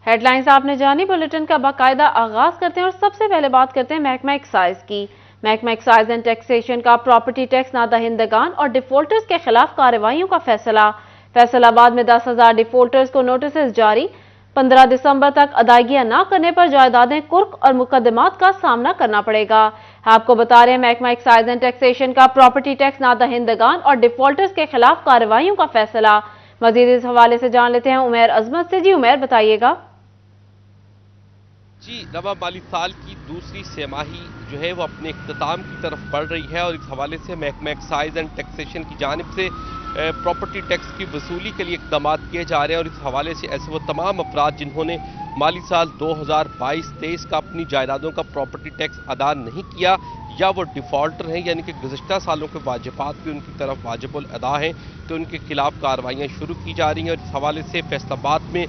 Headlines आपने जानी। Bulletin का बाकायदा आगाज करते हैं और सबसे पहले बात करते हैं महकमा एक्साइज की। महकमा एक्साइज एंड टैक्सेशन का प्रॉपर्टी टैक्स नादहिंदगान और डिफॉल्टर्स के खिलाफ कार्रवाइयों का फैसला। फैसलाबाद में 10,000 डिफॉल्टर्स को नोटिस जारी। 15 दिसंबर तक अदायगियां न करने पर जायदादें कुर्क और मुकदमात का सामना करना पड़ेगा। आपको बता रहे हैं महकमा एक्साइज एंड टैक्सेशन का प्रॉपर्टी टैक्स नादहिंदगान और डिफॉल्टर्स के खिलाफ कार्रवाइयों का फैसला। मजीद इस हवाले से जान लेते हैं उमैर अजमत से। जी उमैर, बताइएगा। जी, नवा माली साल की दूसरी छमाही जो है वो अपने इख्तिताम की तरफ बढ़ रही है और इस हवाले से महकमा एक्साइज एंड टैक्सेशन की जानिब से प्रॉपर्टी टैक्स की वसूली के लिए इकदाम किए जा रहे हैं। और इस हवाले से ऐसे वो तमाम अफराद जिन्होंने माली साल 2022-23 का अपनी जायदादों का प्रॉपर्टी टैक्स अदा नहीं किया या वो डिफ़ॉल्टर हैं, यानी कि गुज़श्ता सालों के वाजिबात भी उनकी तरफ वाजिबुल अदा हैं, तो उनके खिलाफ कार्रवाइयाँ शुरू की जा रही हैं। और इस हवाले से फैसलाबाद में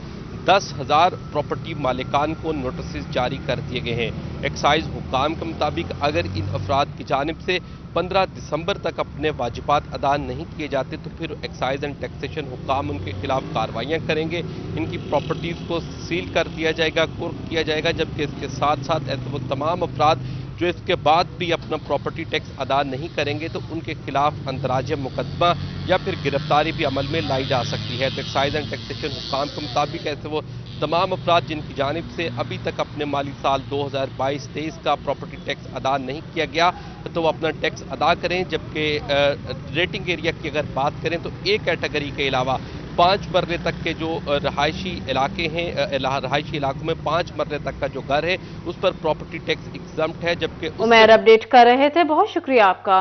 10,000 प्रॉपर्टी मालिकान को नोटिस जारी कर दिए गए हैं। एक्साइज हुक्काम के मुताबिक अगर इन अफराद की जानिब से 15 दिसंबर तक अपने वाजिबात अदा नहीं किए जाते तो फिर एक्साइज एंड टैक्सेशन हुक्काम उनके खिलाफ कार्रवाइयाँ करेंगे। इनकी प्रॉपर्टीज़ को सील कर दिया जाएगा, कुर्क किया जाएगा। जबकि इसके साथ साथ ऐसे वो तमाम अफराद जो इसके बाद भी अपना प्रॉपर्टी टैक्स अदा नहीं करेंगे तो उनके खिलाफ अंतराज मुकदमा या फिर गिरफ्तारी भी अमल में लाई जा सकती है। तो एक्साइज एंड टैक्सेशन हुक्काम के मुताबिक ऐसे वो तमाम अफराद जिनकी जानिब से अभी तक अपने माली साल 2022-23 का प्रॉपर्टी टैक्स अदा नहीं किया गया तो वो अपना टैक्स अदा करें। जबकि रेटिंग एरिया की अगर बात करें तो एक कैटेगरी के अलावा 5 मरले तक के जो रहायशी इलाके हैं, रहायशी इलाकों में 5 मरले तक का जो घर है उस पर प्रॉपर्टी टैक्स एग्जम्प्ट है। जबकि उमैर अपडेट कर रहे थे, बहुत शुक्रिया आपका।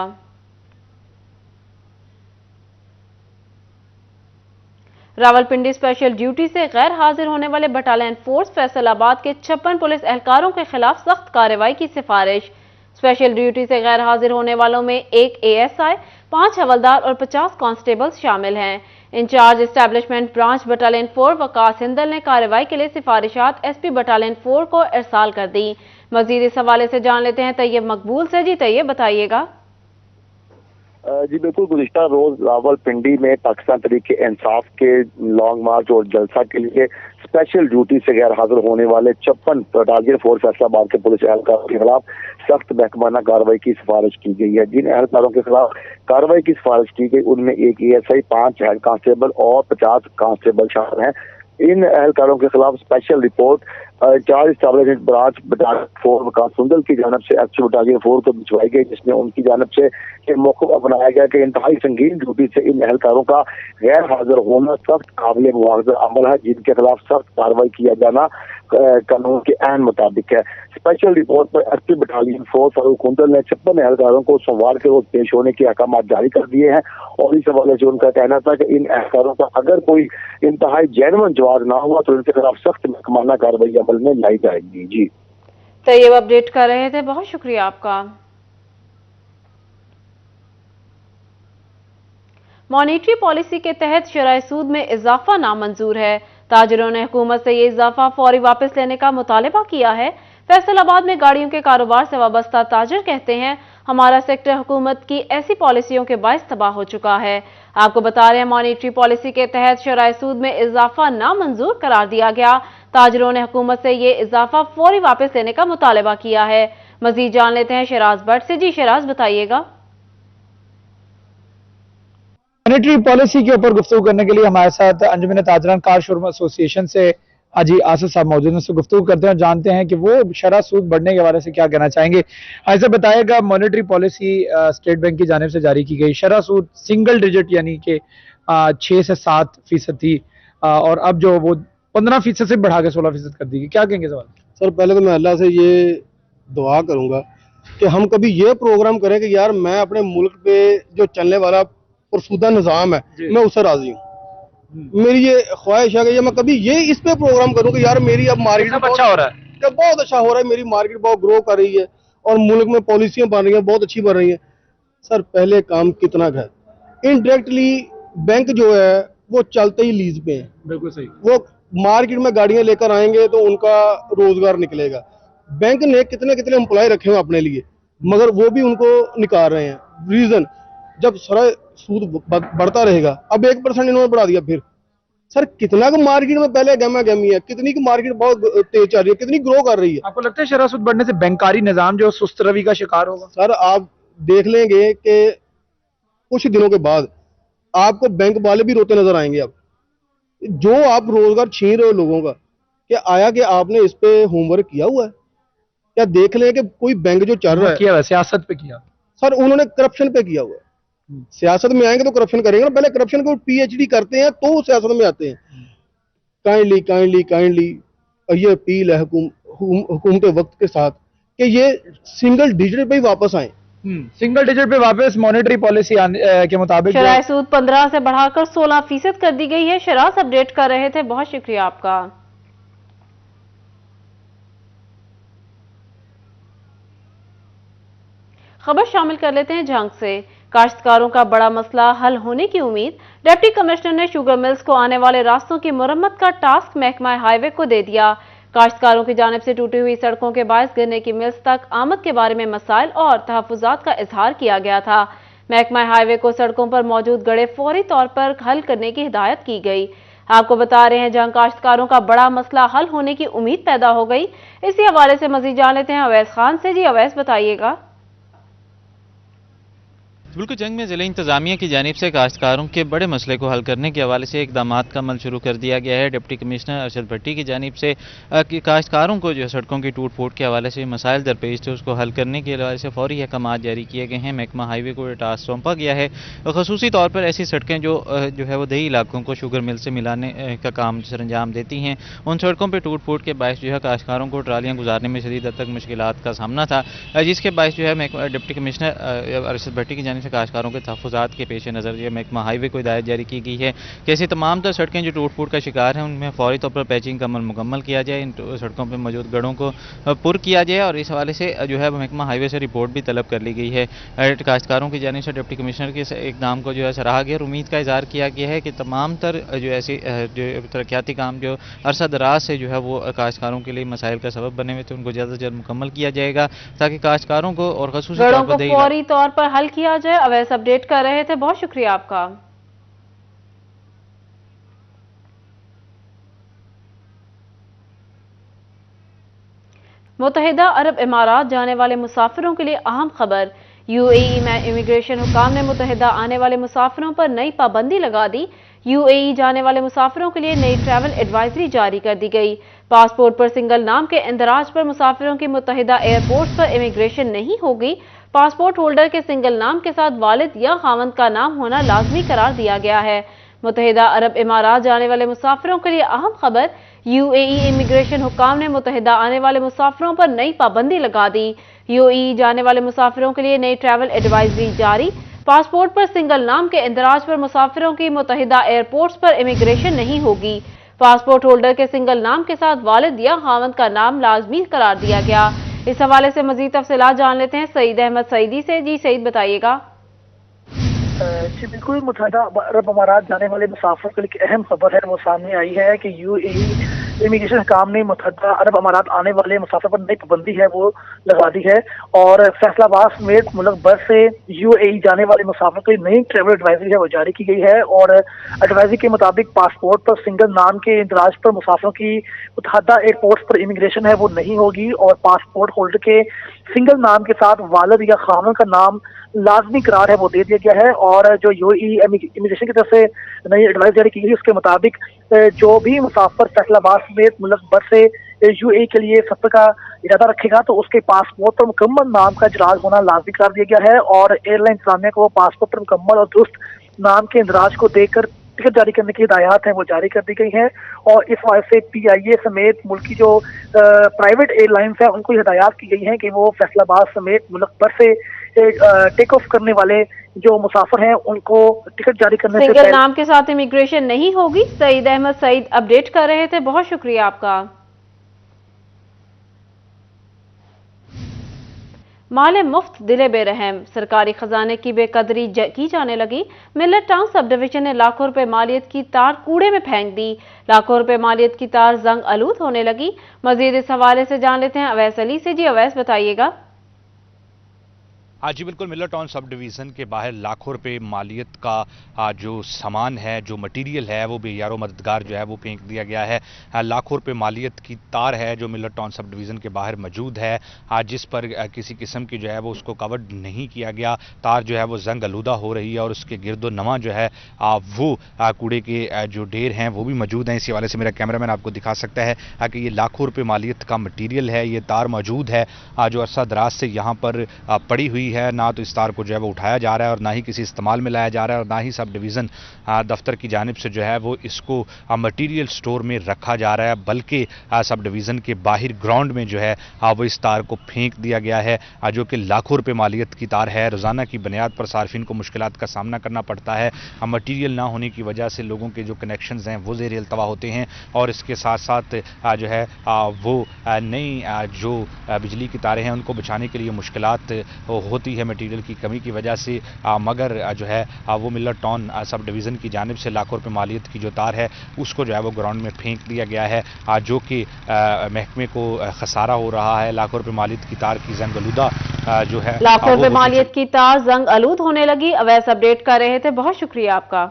रावलपिंडी स्पेशल ड्यूटी से गैर हाजिर होने वाले बटालियन फोर्स फैसलाबाद के 56 पुलिस एहलकारों के खिलाफ सख्त कार्रवाई की सिफारिश। स्पेशल ड्यूटी से गैर हाजिर होने वालों में 1 ASI, 5 हवलदार और 50 कांस्टेबल्स शामिल हैं। Incharge establishment branch battalion 4 Waqas Hindal ने कार्रवाई के लिए सिफारिशात SP बटालियन 4 को इरसाल कर दी। मजीद इस हवाले से जान लेते हैं तैयब मकबूल से। जी तैयब, बताइएगा। जी बिल्कुल, गुज़िश्ता रोज रावलपिंडी में पाकिस्तान तहरीक इंसाफ के लॉन्ग मार्च और जलसा के लिए स्पेशल ड्यूटी से गैर हाजिर होने वाले 56 बटालियन फोर्स फैसलाबाद के पुलिस एहलकारों के खिलाफ सख्त महकमाना कार्रवाई की सिफारिश की गई है। जिन एहलकारों के खिलाफ कार्रवाई की सिफारिश की गई उनमें 1 ASI, 5 हेड कांस्टेबल और 50 कांस्टेबल शामिल हैं। इन एहलकारों के खिलाफ special report incharge establishment branch battalion 4 Waqas Hindal की जानब से SP बटालियन 4 को भिजवाई गई, जिसमें उनकी जानब से ये मौक़िफ़ अपनाया गया कि इंतहाई संगीन ड्यूटी से इन एहलकारों का गैर हाजिर होना सख्त काबिल मुआवजा अमल है, जिनके खिलाफ सख्त कार्रवाई किया जाना कानून के ऐन मुताबिक है। स्पेशल रिपोर्ट पर SP बटालियन 4 फारूक हिंदल ने 56 एहलकारों को सोमवार के रोज पेश होने के अहकाम जारी कर दिए हैं। और इस हवाले से उनका कहना था कि इन एहलकारों का अगर कोई इंतहाई जेन्युइन जवाब ना हुआ तो इनके खिलाफ सख्त महकमाना कार्रवाई अमल में लाई जाएगी। जी तैयब अपडेट कर रहे थे, बहुत शुक्रिया आपका। मॉनिटरी पॉलिसी के तहत शरह सूद में इजाफा नामंजूर है। ताजिरों ने हुकूमत से ये इजाफा फौरी वापस लेने का मुतालबा किया है। फैसलाबाद में गाड़ियों के कारोबार से वाबस्ता ताजिर कहते हैं, हमारा सेक्टर हुकूमत की ऐसी पॉलिसियों के बायस तबाह हो चुका है। आपको बता रहे हैं मॉनिटरी पॉलिसी के तहत शरह सूद में इजाफा नामंजूर करार दिया गया। ताजिरों ने हुकूमत से ये इजाफा फौरी वापस लेने का मुतालबा किया है। मजीद जान लेते हैं शराज भट्ट से। जी शराज, बताइएगा। मॉनेटरी पॉलिसी के ऊपर गुफ्तगू करने के लिए हमारे साथ अंजुमन ताजरान कार शोरूम एसोसिएशन से हाजी आसिफ साहब मौजूद हैं। उससे गुफ्तगू करते हैं और जानते हैं कि वो शरह सूद बढ़ने के बारे से क्या कहना चाहेंगे। ऐसे बताएगा, मॉनेटरी पॉलिसी स्टेट बैंक की जानिब से जारी की गई, शरह सूद सिंगल डिजिट यानी कि 6 से 7% थी और अब जो वो 15% से बढ़ा के 16% कर दी गई। क्या कहेंगे सवाल? सर, पहले तो मैं अल्लाह से ये दुआ करूंगा कि हम कभी ये प्रोग्राम करें कि यार मैं अपने मुल्क पे जो चलने वाला पुरसूदा निज़ाम है मैं उससे राजी हूँ। मेरी ये ख्वाहिश है कि ये मैं कभी ये इस पे प्रोग्राम करूँ कि यार मेरी अब मार्केट अच्छा हो रहा है, बहुत अच्छा हो रहा है, मेरी मार्केट बहुत ग्रो कर रही है और मुल्क में पॉलिसियां बन रही हैं, बहुत अच्छी बन रही हैं। सर, पहले काम कितना है, इनडायरेक्टली बैंक जो है वो चलते ही लीज पे है। बिल्कुल सही। वो मार्केट में गाड़ियां लेकर आएंगे तो उनका रोजगार निकलेगा। बैंक ने कितने कितने एम्प्लॉय रखे हुए अपने लिए, मगर वो भी उनको निकाल रहे हैं। रीजन, जब सारा सूद बढ़ता रहेगा, अब 1% इन्होंने बढ़ा दिया, फिर सर कितना का मार्केट में पहले गमा गमी है, कितनी की मार्केट बहुत तेज चल रही है, कितनी ग्रो कर रही है। आपको लगता है शरह सूद बढ़ने से बैंकारी निजाम जो सुस्त रवि का शिकार होगा? सर आप देख लेंगे कि कुछ दिनों के बाद आपको बैंक वाले भी रोते नजर आएंगे। अब जो आप रोजगार छीन रहे हो लोगों का, क्या आया कि आपने इस पे होमवर्क किया हुआ है? क्या देख लें कि कोई बैंक जो चल रहा है, किया सियासत पे किया सर उन्होंने करप्शन पे किया हुआ है। सियासत में आएंगे तो करप्शन करेंगे ना, पहले करप्शन को पीएचडी करते हैं तो सियासत में आते हैं। काइंडली काइंडली काइंडली ये अपील है हुकूमत वक्त के साथ कि ये सिंगल डिजिट पे ही वापस आए। सिंगल डिजिट पे वापस मॉनेटरी पॉलिसी के मुताबिक शरह सूद 15 से बढ़ाकर 16% कर दी गई है। शराज अपडेट कर रहे थे, बहुत शुक्रिया आपका। खबर शामिल कर लेते हैं जंग से। काश्तकारों का बड़ा मसला हल होने की उम्मीद। डिप्टी कमिश्नर ने शुगर मिल्स को आने वाले रास्तों की मुरम्मत का टास्क महकमा हाईवे को दे दिया। काश्तकारों की जानिब से टूटी हुई सड़कों के बायस गिरने की मिल्स तक आमद के बारे में मसाइल और तहफ्फुजात का इजहार किया गया था। महकमा हाईवे को सड़कों पर मौजूद गड़े फौरी तौर पर हल करने की हिदायत की गई। आपको बता रहे हैं जहां काश्तकारों का बड़ा मसला हल होने की उम्मीद पैदा हो गई। इसी हवाले से मजीद जान लेते हैं अवैस खान से। जी अवैस, बताइएगा। बिल्कुल, जंग में ज़िला इंतज़ामिया की जानिब से काश्तकारों के बड़े मसले को हल करने के हवाले से इक़दामात का अमल शुरू कर दिया गया है। डिप्टी कमिश्नर अरशद भट्टी की जानिब से कि काश्तकारों को जो सड़कों की टूट फूट के हवाले से मसाइल दरपेश थे उसको हल करने के हवाले से फौरी अहकामात जारी किए गए हैं। महकमा हाईवे को टास्क सौंपा गया है और ख़ुसूसी तौर पर ऐसी सड़कें जो है वो दही इलाकों को शुगर मिल से मिलाने का काम सर अंजाम देती हैं, उन सड़कों पर टूट फूट के बायस जो है काश्तकारों को ट्रालियाँ गुजारने में शदीद हद तक मुश्किलात का सामना था, जिसके बायस जो है डिप्टी कमिश्नर अरशद भट्टी की जानिब से काश्तकारों के तहफ़्फ़ुज़ात के पेश नज़र जो महकमा हाईवे को हिदायत जारी की गई है कि ऐसी तमाम तर सड़कें जो टूट फूट का शिकार हैं उनमें फौरी तौर पर पैचिंग का अमल मुकम्मल किया जाए, इन सड़कों पर मौजूद गढ़ों को पुर किया जाए और इस हवाले से जो है महकमा हाईवे से रिपोर्ट भी तलब कर ली गई है। काश्तकारों की जानिब से डिप्टी कमिश्नर के इक़दाम को जो है सराहा गया और उम्मीद का इज़हार किया गया है कि तमाम तर जो ऐसी जो तरक्याती काम जो अरसा दराज से जो है वो काश्तकारों के लिए मसाइल का सबब बने हुए थे उनको जल्द से जल्द मुकम्मल किया जाएगा ताकि काश्तकारों को और ख़ुसूसी तौर पर फौरी तौर पर हल किया जाए। अवैस अपडेट कर रहे थे, बहुत शुक्रिया आपका। मुत्तहिदा अरब इमारात जाने वाले मुसाफिरों के लिए अहम खबर। यूएई में इमिग्रेशन हुकाम ने मुत्तहिदा आने वाले मुसाफिरों पर नई पाबंदी लगा दी। यूएई जाने वाले मुसाफिरों के लिए नई ट्रैवल एडवाइजरी जारी कर दी गई। पासपोर्ट पर सिंगल नाम के इंदराज पर मुसाफिरों की मुत्तहिदा एयरपोर्ट्स पर इमिग्रेशन नहीं होगी। पासपोर्ट होल्डर के सिंगल नाम के साथ वालिद या खावंद का नाम होना लाजमी करार दिया गया है। मुत्तहिदा अरब इमारात जाने वाले मुसाफिरों के लिए अहम खबर। यूएई इमिग्रेशन हुकाम ने मुत्तहिदा आने वाले मुसाफिरों पर नई पाबंदी लगा दी। यूएई जाने वाले मुसाफिरों के लिए नई ट्रैवल एडवाइजरी जारी। पासपोर्ट पर सिंगल नाम के इंदराज पर मुसाफिरों की मुत्तहिदा एयरपोर्ट्स पर इमिग्रेशन नहीं होगी। पासपोर्ट होल्डर के सिंगल नाम के साथ वालिद या खावंद का नाम लाजमी करार दिया गया। इस हवाले से मजीद तफसीलात जान लेते हैं सईद अहमद सईदी से। जी सईद, बताइएगा। जी बिल्कुल, मुत्तहिदा अरब अमारात जाने वाले मुसाफिर के लिए अहम खबर है वो सामने आई है कि यूएई इमिग्रेशन काम ने मुत्तहिदा अरब अमारात आने वाले मुसाफिर पर नई पाबंदी है वो लगा दी है और फैसलाबाद समेत मुल्क भर से यूएई जाने वाले मुसाफिर के लिए नई ट्रैवल एडवाइजरी है वो जारी की गई है और एडवाइजरी के मुताबिक पासपोर्ट पर सिंगल नाम के इंदराज पर मुसाफिरों की मुत्तहिदा एयरपोर्ट्स पर इमिग्रेशन है वो नहीं होगी और पासपोर्ट होल्डर के सिंगल नाम के साथ वालिद या खावंद का नाम लाजमी करार है वो दे दिया गया है। और जो यूएई इमिग्रेशन की तरफ से नई एडवाइस जारी की गई उसके मुताबिक जो भी मुसाफिर फैसलाबाद समेत मुल्क भर से यूएई के लिए सफर का इरादा रखेगा तो उसके पासपोर्ट पर मुकम्मल नाम का इजराज होना लाजमी करार दिया गया है और एयरलाइन इंतजामिया को पासपोर्ट पर मुकम्मल और दुरुस्त नाम के इंदराज को देकर टिकट जारी करने की हिदायत है वो जारी कर दी गई है। और इस वजह से पीआईए समेत मुल्क की जो प्राइवेट एयरलाइंस है उनको हिदायत की गई है कि वो फैसलाबाद समेत मुल्क भर से टेक ऑफ करने वाले जो मुसाफिर हैं उनको टिकट जारी करने से सिंगल नाम के साथ इमिग्रेशन नहीं होगी। सईद अहमद सईद अपडेट कर रहे थे, बहुत शुक्रिया आपका। माले मुफ्त दिले बेरहम, सरकारी खजाने की बेकदरी की जाने लगी। मिलत टाउन सब डिवीजन ने लाखों रुपए मालियत की तार कूड़े में फेंक दी। लाखों रुपए मालियत की तार जंग आलूद होने लगी। मजीद इस हवाले से जान लेते हैं अवैस अली से। जी अवैस, बताइएगा। हाँ जी बिल्कुल, मिलर टाउन सब डिवीज़न के बाहर लाखों रुपए मालियत का जो सामान है, जो मटेरियल है, वो बेयारो मददगार जो है वो फेंक दिया गया है। लाखों रुपए मालियत की तार है जो मिलर टाउन सब डिवीज़न के बाहर मौजूद है, जिस पर किसी किस्म की जो है वो उसको कवर नहीं किया गया। तार जो है वो जंग आलूदा हो रही है और उसके गिरदो नवा जो है वो कूड़े के जो ढेर हैं वो भी मौजूद हैं। इसी हवाले से मेरा कैमरामैन आपको दिखा सकता है कि ये लाखों रुपए मालियत का मटीरियल है, ये तार मौजूद है जो अरसा दराज से यहाँ पर पड़ी हुई है। ना तो इस तार को जो है वो उठाया जा रहा है और ना ही किसी इस्तेमाल में लाया जा रहा है और ना ही सब डिवीज़न दफ्तर की जानिब से जो है वो इसको मटीरियल स्टोर में रखा जा रहा है, बल्कि सब डिवीज़न के बाहर ग्राउंड में जो है वो इस तार को फेंक दिया गया है, जो कि लाखों रुपए मालियत की तार है। रोज़ाना की बुनियाद पर सार्फिन को मुश्किलात का सामना करना पड़ता है। मटीरियल ना होने की वजह से लोगों के जो कनेक्शंस हैं वो ज़ेर अल्तवा होते हैं और इसके साथ साथ जो है वो नई जो बिजली की तारें हैं उनको बचाने के लिए मुश्किलात होती है मटीरियल की कमी की वजह से। मगर जो है वो मिलर टाउन सब डिवीज़न की जानिब से लाखों रुपए मालियत की जो तार है उसको जो है वो ग्राउंड में फेंक दिया गया है, जो कि महकमे को खसारा हो रहा है। लाखों रुपए मालियत की तार की जंग आलूदा जो है लाखों रुपए मालियत की तार जंग आलूद होने लगी। अवैस अपडेट कर रहे थे, बहुत शुक्रिया आपका।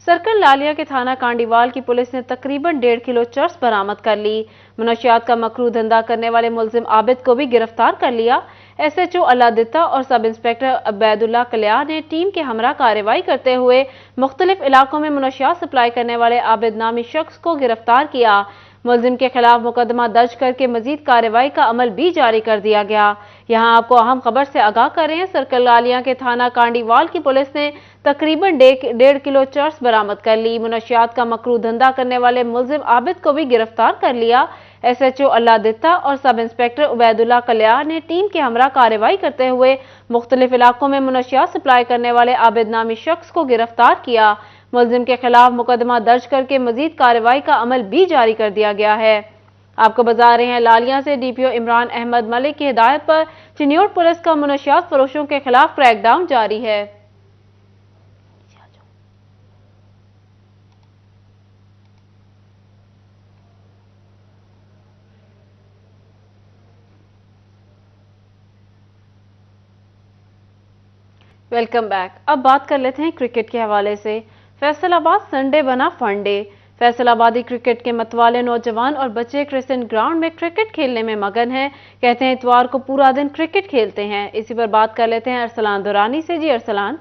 सर्कल लालिया के थाना कांडीवाल की पुलिस ने तकरीबन 1.5 किलो चर्स बरामद कर ली। मनशियात का मकरू धंधा करने वाले मुलजिम आबिद को भी गिरफ्तार कर लिया। SHO अल्लादित्ता और सब इंस्पेक्टर अबैदुल्ला कल्याण ने टीम के हमरा कार्रवाई करते हुए मुख्तलिफ इलाकों में मनशियात सप्लाई करने वाले आबिद नामी शख्स को गिरफ्तार किया। मुलजिम के खिलाफ मुकदमा दर्ज करके मजीद कार्रवाई का अमल भी जारी कर दिया गया। यहाँ आपको अहम खबर से आगाह कर रहे हैं। सर्कल लालिया के थाना कांडीवाल की पुलिस ने तकरीबन 1.5 किलो चर्स बरामद कर ली। मुनशियात का मकरू धंधा करने वाले मुलजिम आबिद को भी गिरफ्तार कर लिया। SHO अल्लादित्ता और सब इंस्पेक्टर उबैदुल्ला कल्याण ने टीम के हमरा कार्रवाई करते हुए मुख्तलिफ इलाकों में मुनशियात सप्लाई करने वाले आबिद नामी शख्स को गिरफ्तार किया। मुलजिम के खिलाफ मुकदमा दर्ज करके मजीद कार्रवाई का अमल भी जारी कर दिया गया है। आपको बता रहे हैं, लालिया से DPO इमरान अहमद मलिक की हिदायत पर चिन्योट पुलिस का मुनशियात फरोशों के खिलाफ क्रैकडाउन जारी है। Welcome back. अब बात कर लेते हैं क्रिकेट के हवाले से। फैसलाबाद संडे बना फंडे। फैसलाबादी क्रिकेट के मतवाले नौजवान और बच्चे क्रिसेंट ग्राउंड में क्रिकेट खेलने में मगन हैं। कहते हैं इतवार को पूरा दिन क्रिकेट खेलते हैं। इसी पर बात कर लेते हैं अरसलान दुरानी से। जी अरसलान।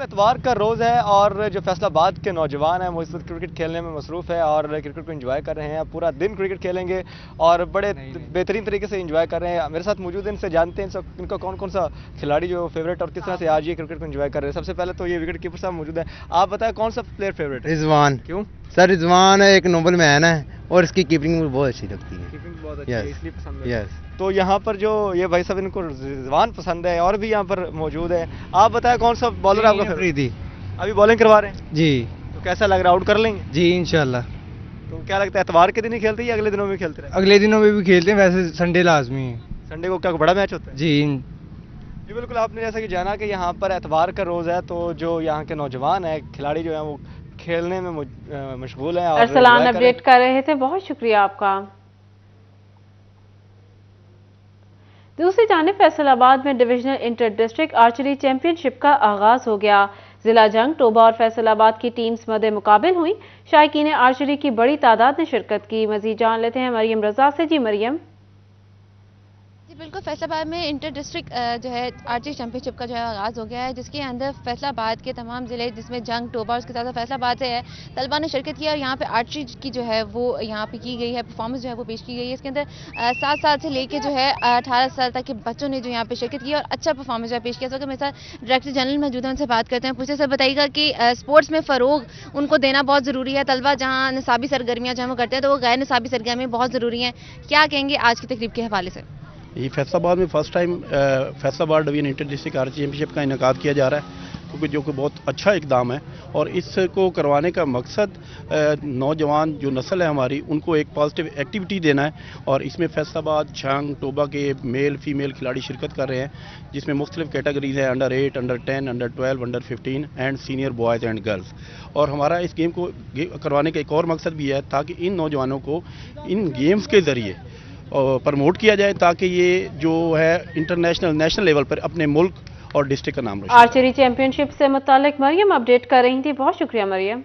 इतवार का रोज़ है और जो फैसलाबाद के नौजवान हैं वो इस वक्त क्रिकेट खेलने में मसरूफ़ है और क्रिकेट को एंजॉय कर रहे हैं। पूरा दिन क्रिकेट खेलेंगे और बड़े बेहतरीन तरीके से एंजॉय कर रहे हैं। मेरे साथ मौजूद हैं, इनसे जानते हैं इनका कौन कौन सा खिलाड़ी जो फेवरेट और किस तरह से आज ये क्रिकेट को एंजॉय कर रहे हैं। सबसे पहले तो ये विकेट कीपर साहब मौजूद है, आप बताएं कौन सा प्लेयर फेवरेट है? रिजवान। क्यों सर? रिजवान एक नोबल मैन है और इसकी कीपिंग मुझे बहुत अच्छी लगती है। कीपिंग बहुत अच्छी है इसलिए पसंद है। यस। तो यहाँ पर जो ये भाई साहब इनको रिजवान पसंद है और भी यहाँ पर मौजूद है। आप बताएं कौन सा बॉलर आपका फेवरेट? अभी बॉलिंग करवा रहे हैं जी। तो कैसा लग रहा है, आउट कर लेंगे? जी इंशाल्लाह। तो क्या लगता है इतवार के दिन ही खेलते हैं या अगले दिनों में खेलते हैं? अगले दिनों में भी खेलते हैं, वैसे संडे लाजमी है। संडे को क्या बड़ा मैच होता है? जी जी बिल्कुल। आपने जैसा कि जाना कि यहाँ पर एतवार का रोज़ है तो जो यहाँ के नौजवान है खिलाड़ी जो है वो खेलने में मशगूल है। अरसलान अपडेट कर रहे थे, बहुत शुक्रिया आपका। दूसरी जानिब फैसलाबाद में divisional inter district archery championship का आगाज हो गया। जिला जंग टोबा और फैसलाबाद की टीम्स मध्य मुकाबिल हुई। शायकीन आर्चरी की बड़ी तादाद ने शिरकत की। मजीद जान लेते हैं मरियम रजा से। जी मरियम। जी बिल्कुल। फैसलाबाद में इंटर डिस्ट्रिक्ट जो है आर्चरी चैंपियनशिप का जो है आगाज़ हो गया है, जिसके अंदर फैसलाबाद के तमाम ज़िले जिसमें जंग टोबा उसके साथ फैसलाबाद से है तलबा ने शिरकत की और यहाँ पे आर्चरी की जो है वो यहाँ पे की गई है, परफॉर्मेंस जो है वो पेश की गई है। इसके अंदर 7 साल से लेके जो है 18 साल तक के बच्चों ने जो यहाँ पे शिरकत की और अच्छा परफॉर्मेंस जो है पेश किया। तो मेरे साथ डायरेक्टर जनरल मौजूद हैं, उनसे बात करते हैं। पूछे सर बताइएगा कि स्पोर्ट्स में फ़रोग उनको देना बहुत ज़रूरी है। तलबा जहाँ निसाबी सरगर्मियाँ जहाँ वो करते हैं तो वो गैर निसाबी सरगर्मियाँ बहुत ज़रूरी हैं। क्या कहेंगे आज की तकरीब के हवाले से? ये फैसलाबाद में first time Faisalabad division inter district archery championship का इनेकाद किया जा रहा है क्योंकि जो कि बहुत अच्छा इकदाम है और इसको करवाने का मकसद नौजवान जो नस्ल है हमारी उनको एक पॉजिटिव एक्टिविटी देना है और इसमें फैसलाबाद, छंग, टोबा के मेल फीमेल खिलाड़ी शिरकत कर रहे हैं, जिसमें मुख्तलिफ कैटेगरीज हैं, under 8, under 10, under 12, under 15 and senior boys and girls. और हमारा इस गेम को करवाने का एक और मकसद भी है ताकि इन नौजवानों को इन गेम्स के ज़रिए प्रमोट किया जाए ताकि ये जो है इंटरनेशनल नेशनल लेवल पर अपने मुल्क और डिस्ट्रिक्ट का नाम रोशन। आर्चरी चैंपियनशिप से मुतालिक मरियम अपडेट कर रही थी, बहुत शुक्रिया मरियम।